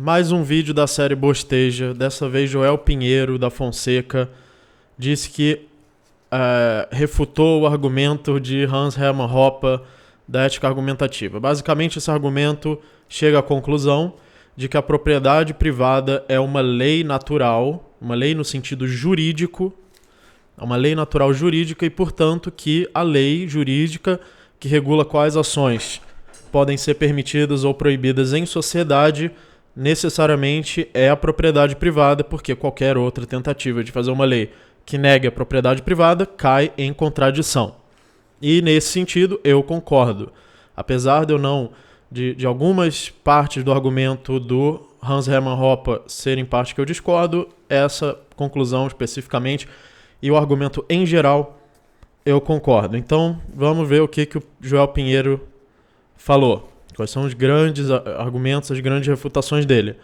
Mais um vídeo da série Bosteja. Dessa vez Joel Pinheiro da Fonseca disse que refutou o argumento de Hans Hermann Hoppe da ética argumentativa. Basicamente, esse argumento chega à conclusão de que a propriedade privada é uma lei natural, uma lei no sentido jurídico, é uma lei natural jurídica e, portanto, que a lei jurídica que regula quais ações podem ser permitidas ou proibidas em sociedade necessariamente é a propriedade privada, porque qualquer outra tentativa de fazer uma lei que negue a propriedade privada cai em contradição. E, nesse sentido, eu concordo. Apesar de eu não... De algumas partes do argumento do Hans Hermann Hoppe serem partes que eu discordo, essa conclusão especificamente e o argumento em geral eu concordo. Então, vamos ver o que o Joel Pinheiro falou. Quais são os grandes argumentos, as grandes refutações dele.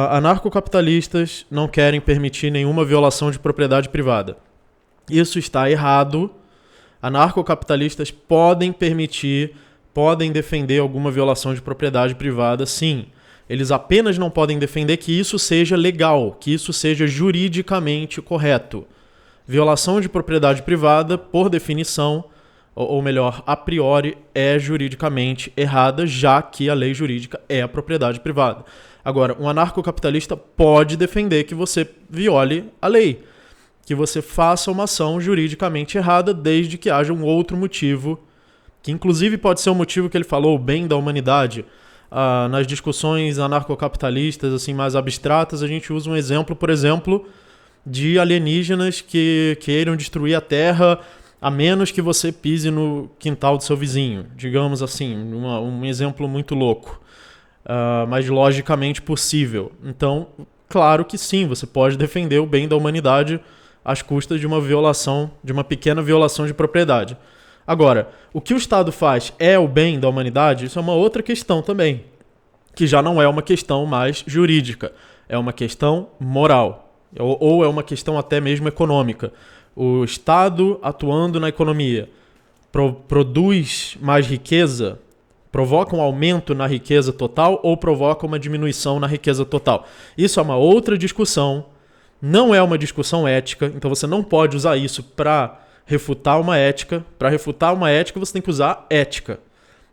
Anarcocapitalistas não querem permitir nenhuma violação de propriedade privada. Isso está errado. Anarcocapitalistas podem permitir, podem defender alguma violação de propriedade privada, sim. Eles apenas não podem defender que isso seja legal, que isso seja juridicamente correto. Violação de propriedade privada, por definição, ou melhor, a priori, é juridicamente errada, já que a lei jurídica é a propriedade privada. Agora, um anarcocapitalista pode defender que você viole a lei, que você faça uma ação juridicamente errada, desde que haja um outro motivo, que inclusive pode ser o motivo que ele falou, o bem da humanidade. Nas discussões anarcocapitalistas assim, mais abstratas, a gente usa um exemplo, por exemplo, de alienígenas que queiram destruir a Terra a menos que você pise no quintal do seu vizinho. Digamos assim, um exemplo muito louco, mas logicamente possível. Então, claro que sim, você pode defender o bem da humanidade às custas de uma violação, de uma pequena violação de propriedade. Agora, o que o Estado faz é o bem da humanidade? Isso é uma outra questão também, que já não é uma questão mais jurídica, é uma questão moral, ou é uma questão até mesmo econômica. O Estado atuando na economia produz mais riqueza, provoca um aumento na riqueza total ou provoca uma diminuição na riqueza total? Isso é uma outra discussão, não é uma discussão ética, então você não pode usar isso para refutar uma ética. Para refutar uma ética, você tem que usar ética.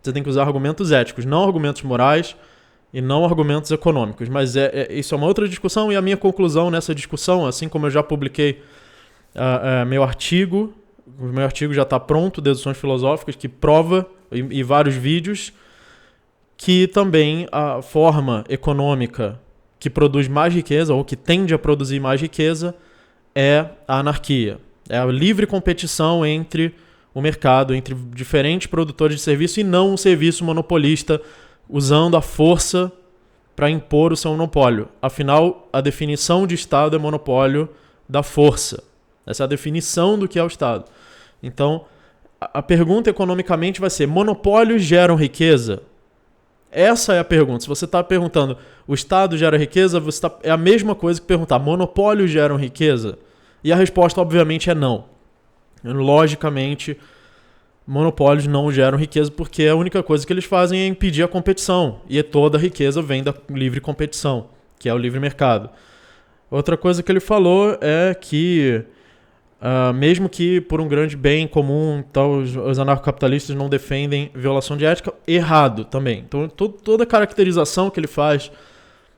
Você tem que usar argumentos éticos, não argumentos morais e não argumentos econômicos. Mas isso é uma outra discussão e a minha conclusão nessa discussão, assim como eu já publiquei meu artigo já está pronto, Deduções Filosóficas, que prova, e vários vídeos, que também a forma econômica que produz mais riqueza, ou que tende a produzir mais riqueza, é a anarquia. É a livre competição entre o mercado, entre diferentes produtores de serviço, e não um serviço monopolista usando a força para impor o seu monopólio. Afinal, a definição de Estado é monopólio da força. Essa é a definição do que é o Estado. Então, a pergunta economicamente vai ser: monopólios geram riqueza? Essa é a pergunta. Se você está perguntando, o Estado gera riqueza, é a mesma coisa que perguntar, monopólios geram riqueza? E a resposta, obviamente, é não. Logicamente, monopólios não geram riqueza, porque a única coisa que eles fazem é impedir a competição. E toda a riqueza vem da livre competição, que é o livre mercado. Outra coisa que ele falou é que, mesmo que por um grande bem comum, então, os anarcocapitalistas não defendem violação de ética, errado também. Então, toda a caracterização que ele faz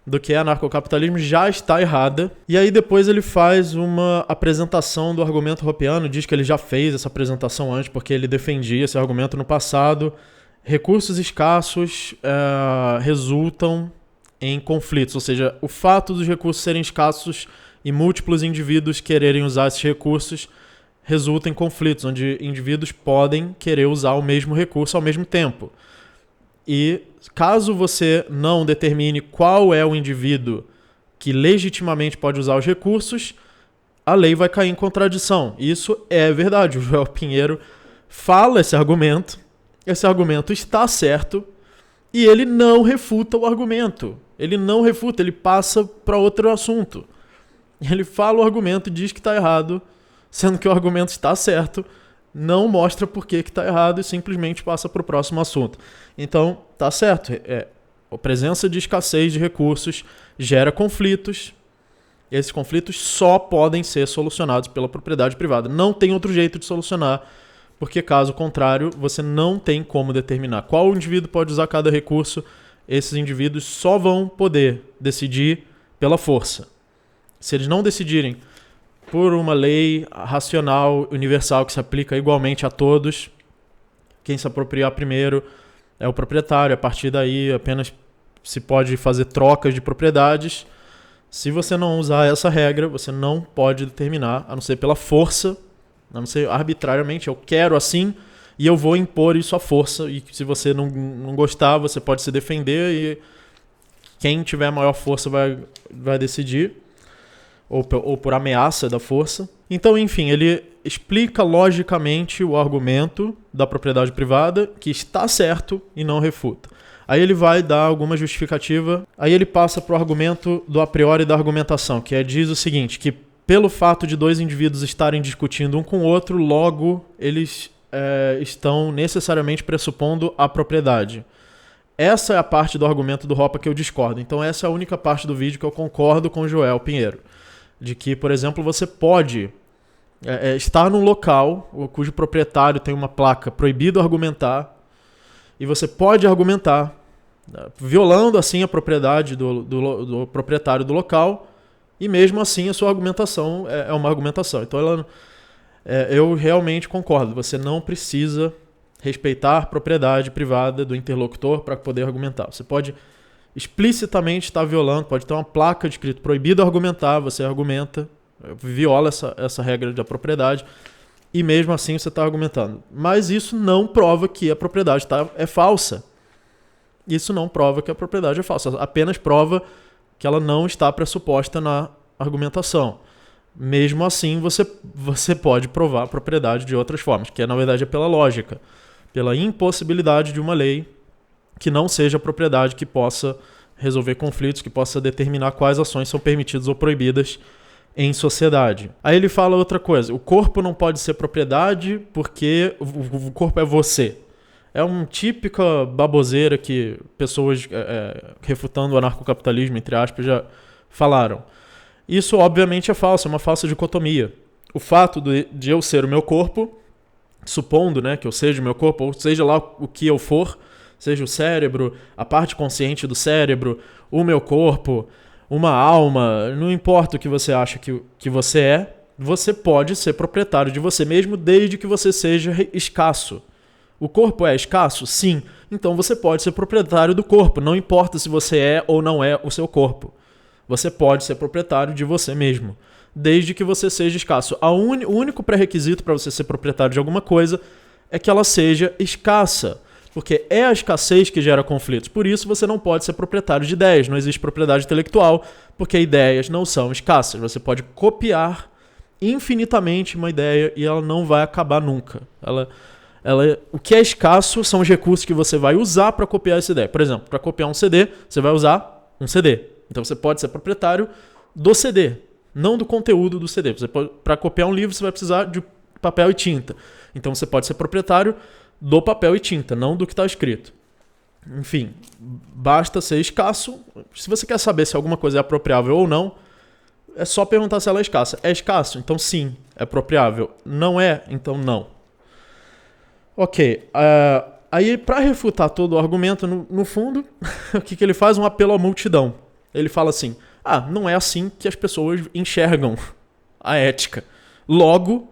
do que é anarcocapitalismo já está errada. E aí depois ele faz uma apresentação do argumento hoppiano, diz que ele já fez essa apresentação antes, porque ele defendia esse argumento no passado. Recursos escassos resultam em conflitos, ou seja, o fato dos recursos serem escassos e múltiplos indivíduos quererem usar esses recursos resulta em conflitos, onde indivíduos podem querer usar o mesmo recurso ao mesmo tempo. E caso você não determine qual é o indivíduo que legitimamente pode usar os recursos, a lei vai cair em contradição. Isso é verdade. O Joel Pinheiro fala esse argumento está certo, e ele não refuta o argumento. Ele não refuta, ele passa para outro assunto. Ele fala o argumento e diz que está errado, sendo que o argumento está certo, não mostra por que está errado e simplesmente passa para o próximo assunto. Então, tá certo. A presença de escassez de recursos gera conflitos. Esses conflitos só podem ser solucionados pela propriedade privada. Não tem outro jeito de solucionar, porque caso contrário, você não tem como determinar qual indivíduo pode usar cada recurso. Esses indivíduos só vão poder decidir pela força. Se eles não decidirem por uma lei racional, universal, que se aplica igualmente a todos, quem se apropriar primeiro é o proprietário. A partir daí apenas se pode fazer trocas de propriedades. Se você não usar essa regra, você não pode determinar, a não ser pela força, a não ser arbitrariamente, eu quero assim e eu vou impor isso à força. E se você não gostar, você pode se defender e quem tiver maior força vai decidir, ou por ameaça da força. Então, enfim, ele explica logicamente o argumento da propriedade privada, que está certo e não refuta. Aí ele vai dar alguma justificativa, aí ele passa para o argumento do a priori da argumentação, que diz o seguinte, que pelo fato de dois indivíduos estarem discutindo um com o outro, logo eles estão necessariamente pressupondo a propriedade. Essa é a parte do argumento do Hoppe que eu discordo. Então essa é a única parte do vídeo que eu concordo com o Joel Pinheiro. De que, por exemplo, você pode estar num local cujo proprietário tem uma placa proibido argumentar, e você pode argumentar, violando assim a propriedade do proprietário do local, e mesmo assim a sua argumentação é uma argumentação. Então eu realmente concordo, você não precisa respeitar a propriedade privada do interlocutor para poder argumentar. Você pode explicitamente estar violando, pode ter uma placa escrito proibido argumentar, você argumenta, viola essa regra da propriedade, e mesmo assim você está argumentando. Mas isso não prova que a propriedade é falsa. Isso não prova que a propriedade é falsa, apenas prova que ela não está pressuposta na argumentação. Mesmo assim, você pode provar a propriedade de outras formas, que na verdade é pela lógica, pela impossibilidade de uma lei que não seja propriedade, que possa resolver conflitos, que possa determinar quais ações são permitidas ou proibidas em sociedade. Aí ele fala outra coisa, o corpo não pode ser propriedade porque o corpo é você. É uma típica baboseira que pessoas refutando o anarcocapitalismo, entre aspas, já falaram. Isso obviamente é falso, é uma falsa dicotomia. O fato de eu ser o meu corpo, supondo, né, que eu seja o meu corpo, ou seja lá o que eu for, seja o cérebro, a parte consciente do cérebro, o meu corpo, uma alma, não importa o que você acha que você pode ser proprietário de você mesmo desde que você seja escasso. O corpo é escasso? Sim. Então você pode ser proprietário do corpo, não importa se você é ou não é o seu corpo. Você pode ser proprietário de você mesmo, desde que você seja escasso. O único pré-requisito para você ser proprietário de alguma coisa é que ela seja escassa. Porque é a escassez que gera conflitos. Por isso você não pode ser proprietário de ideias. Não existe propriedade intelectual, porque ideias não são escassas. Você pode copiar infinitamente uma ideia e ela não vai acabar nunca. O que é escasso são os recursos que você vai usar para copiar essa ideia. Por exemplo, para copiar um CD, você vai usar um CD. Então você pode ser proprietário do CD, não do conteúdo do CD. Para copiar um livro, você vai precisar de papel e tinta. Então você pode ser proprietário do papel e tinta, não do que está escrito. Enfim, basta ser escasso. Se você quer saber se alguma coisa é apropriável ou não, é só perguntar se ela é escassa. É escasso? Então sim, é apropriável. Não é? Então não. Ok. Aí, para refutar todo o argumento, no fundo, o que ele faz? Um apelo à multidão. Ele fala assim, não é assim que as pessoas enxergam a ética. Logo,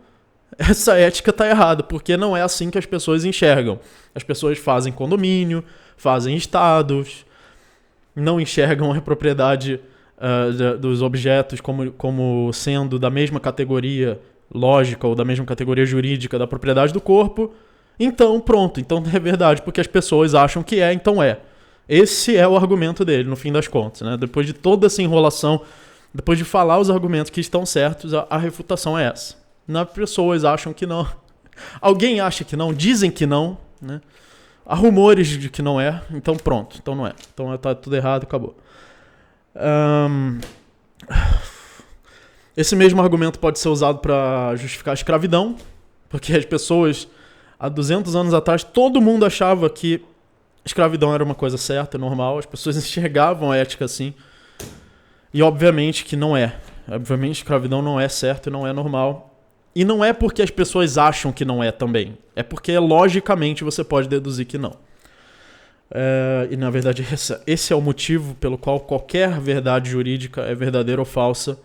essa ética está errada, porque não é assim que as pessoas enxergam. As pessoas fazem condomínio, fazem estados, não enxergam a propriedade dos objetos como sendo da mesma categoria lógica ou da mesma categoria jurídica da propriedade do corpo. Então, pronto. Então é verdade, porque as pessoas acham que é, então é. Esse é o argumento dele, no fim das contas, né? Depois de toda essa enrolação, depois de falar os argumentos que estão certos, a refutação é essa. As pessoas acham que não. Alguém acha que não, dizem que não, né? Há rumores de que não é, então pronto, então não é. Então tá tudo errado, acabou. Esse mesmo argumento pode ser usado para justificar a escravidão, porque as pessoas, há 200 anos atrás, todo mundo achava que escravidão era uma coisa certa, normal, as pessoas enxergavam a ética assim. E obviamente que não é. Obviamente escravidão não é certo e não é normal. E não é porque as pessoas acham que não é também. É porque logicamente você pode deduzir que não. E na verdade esse é o motivo pelo qual qualquer verdade jurídica é verdadeira ou falsa.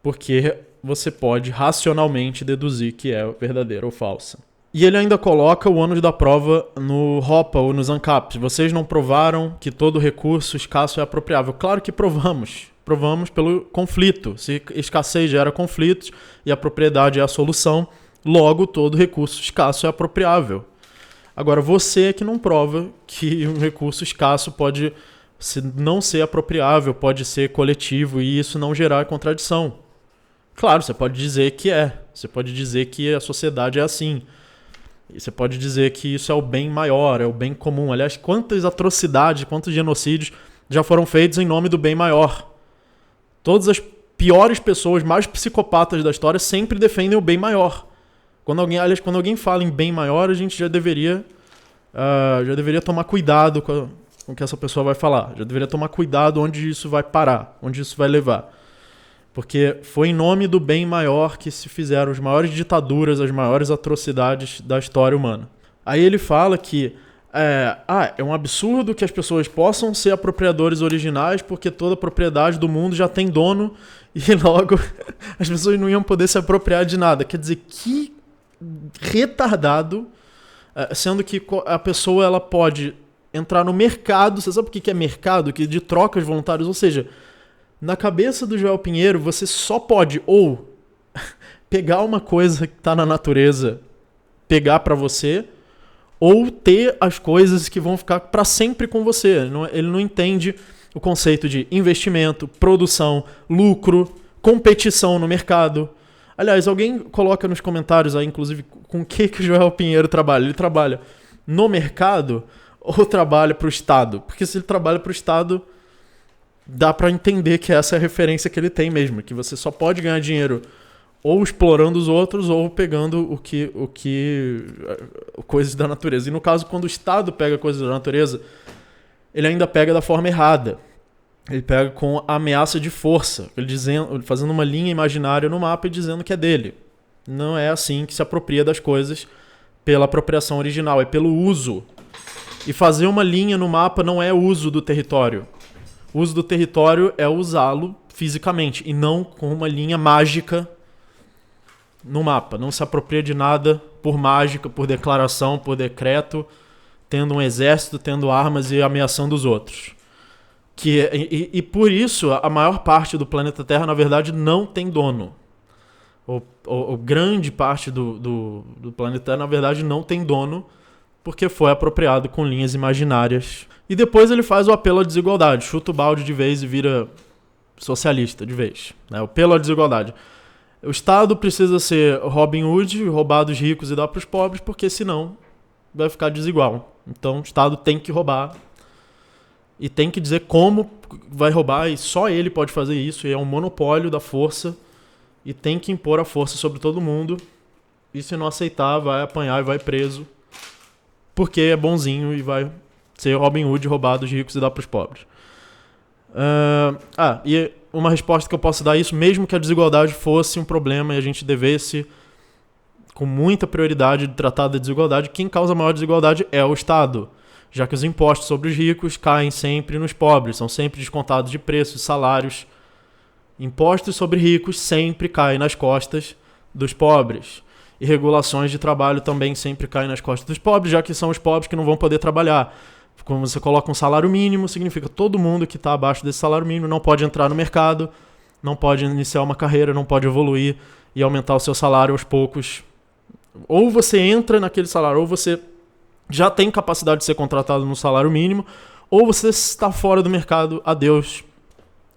Porque você pode racionalmente deduzir que é verdadeira ou falsa. E ele ainda coloca o ônus da prova no ROPA ou nos ANCAPs. Vocês não provaram que todo recurso escasso é apropriável. Claro que provamos. Provamos pelo conflito. Se escassez gera conflitos e a propriedade é a solução, logo todo recurso escasso é apropriável. Agora você é que não prova que um recurso escasso pode não ser apropriável, pode ser coletivo e isso não gerar contradição. Claro, você pode dizer que é. Você pode dizer que a sociedade é assim. E você pode dizer que isso é o bem maior, é o bem comum. Aliás, quantas atrocidades, quantos genocídios já foram feitos em nome do bem maior? Todas as piores pessoas, mais psicopatas da história, sempre defendem o bem maior. Quando alguém fala em bem maior, a gente já deveria tomar cuidado com o que essa pessoa vai falar. Já deveria tomar cuidado onde isso vai parar, onde isso vai levar. Porque foi em nome do bem maior que se fizeram as maiores ditaduras, as maiores atrocidades da história humana. Aí ele fala que é um absurdo que as pessoas possam ser apropriadores originais porque toda propriedade do mundo já tem dono e logo as pessoas não iam poder se apropriar de nada. Quer dizer, que retardado, sendo que a pessoa ela pode entrar no mercado. Você sabe o que é mercado? Que de trocas voluntárias, ou seja, na cabeça do Joel Pinheiro, você só pode ou pegar uma coisa que está na natureza, pegar para você, ou ter as coisas que vão ficar para sempre com você. Ele não entende o conceito de investimento, produção, lucro, competição no mercado. Aliás, alguém coloca nos comentários aí, inclusive, com o que o Joel Pinheiro trabalha. Ele trabalha no mercado ou trabalha para o Estado? Porque se ele trabalha para o Estado, dá para entender que essa é a referência que ele tem mesmo, que você só pode ganhar dinheiro ou explorando os outros ou pegando coisas da natureza. E no caso, quando o Estado pega coisas da natureza, ele ainda pega da forma errada. Ele pega com a ameaça de força, fazendo uma linha imaginária no mapa e dizendo que é dele. Não é assim que se apropria das coisas pela apropriação original, é pelo uso. E fazer uma linha no mapa não é uso do território. O uso do território é usá-lo fisicamente e não com uma linha mágica no mapa. Não se apropria de nada por mágica, por declaração, por decreto, tendo um exército, tendo armas e ameaçando os outros. E por isso a maior parte do planeta Terra, na verdade, não tem dono. Ou grande parte do planeta Terra, na verdade, não tem dono, porque foi apropriado com linhas imaginárias. E depois ele faz o apelo à desigualdade, chuta o balde de vez e vira socialista de vez. O apelo à desigualdade. O Estado precisa ser Robin Hood, roubar dos ricos e dar para os pobres, porque senão vai ficar desigual. Então o Estado tem que roubar e tem que dizer como vai roubar, e só ele pode fazer isso, e é um monopólio da força, e tem que impor a força sobre todo mundo, e se não aceitar vai apanhar e vai preso, porque é bonzinho e vai ser Robin Hood, roubar dos ricos e dar para os pobres. E uma resposta que eu posso dar a isso, mesmo que a desigualdade fosse um problema e a gente devesse, com muita prioridade, tratar da desigualdade, quem causa maior desigualdade é o Estado, já que os impostos sobre os ricos caem sempre nos pobres, são sempre descontados de preços, salários. Impostos sobre ricos sempre caem nas costas dos pobres. E regulações de trabalho também sempre caem nas costas dos pobres, já que são os pobres que não vão poder trabalhar. Quando você coloca um salário mínimo, significa que todo mundo que está abaixo desse salário mínimo não pode entrar no mercado, não pode iniciar uma carreira, não pode evoluir e aumentar o seu salário aos poucos. Ou você entra naquele salário, ou você já tem capacidade de ser contratado no salário mínimo, ou você está fora do mercado, adeus,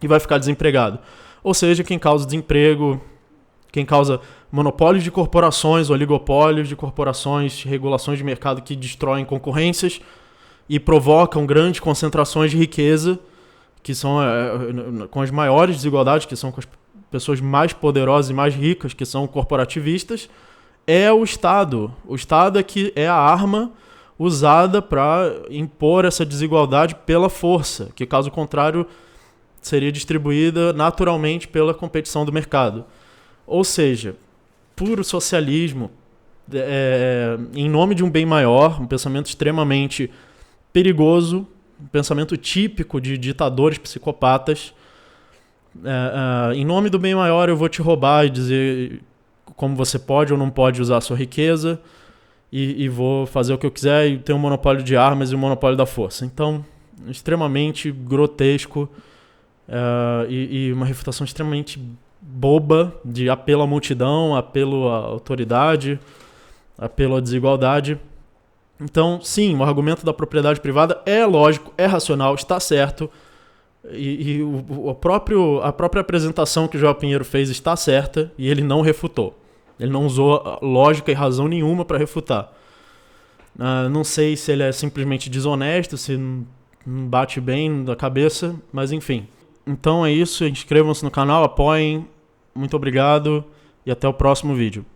e vai ficar desempregado. Ou seja, quem causa desemprego, quem causa monopólios de corporações, oligopólios de corporações, regulações de mercado que destroem concorrências e provocam grandes concentrações de riqueza, que são com as maiores desigualdades, que são com as pessoas mais poderosas e mais ricas, que são corporativistas, é o Estado. O Estado é que é a arma usada para impor essa desigualdade pela força, que caso contrário seria distribuída naturalmente pela competição do mercado. Ou seja, puro socialismo, em nome de um bem maior, um pensamento extremamente perigoso, um pensamento típico de ditadores psicopatas. Em nome do bem maior eu vou te roubar e dizer como você pode ou não pode usar a sua riqueza, e vou fazer o que eu quiser e ter um monopólio de armas e um monopólio da força. Então, extremamente grotesco, e uma refutação extremamente boba de apelo à multidão, apelo à autoridade, apelo à desigualdade. Então, sim, o argumento da propriedade privada é lógico, é racional, está certo, e a própria apresentação que o João Pinheiro fez está certa, e ele não refutou. Ele não usou lógica e razão nenhuma para refutar. Não sei se ele é simplesmente desonesto, se não bate bem na cabeça, mas enfim. Então é isso, inscrevam-se no canal, apoiem, muito obrigado e até o próximo vídeo.